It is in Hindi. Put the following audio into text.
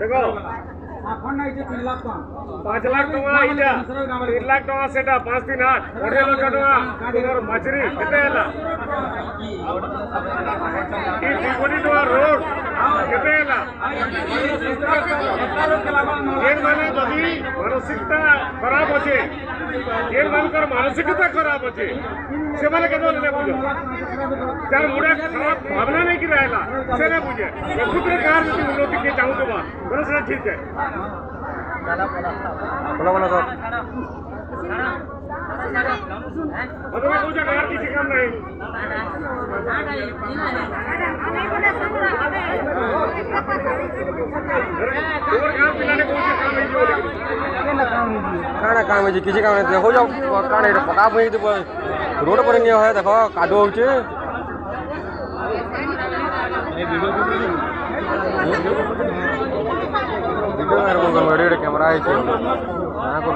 देखो 5 लाख टका इटा 3 लाख टका सेटा 5 3 8 1.5 लाख टका तोर मछरी केते हला ई 2 कोटी टका रोड केते हला जेन माने जदी मानसिकता खराब होचे जेन मानकर मानसिकता खराब होचे से माने केतो ने बुझो जार मुडा खराब भावना नहीं कि रहला से ने बुझे खुद रे कार में उन्नति के चाहू तो बा बड़ा से ठीक है बोला बोला सर और तुम्हें कुछ कार किसी काम नहीं और काम पिलाने को काम नहीं जो काना काम है किसी काम नहीं हो जाओ काने पका हुई तो रोड पर नहीं है देखो कादो होचे वीडियो मेरे को वीडियो कैमरा है ना को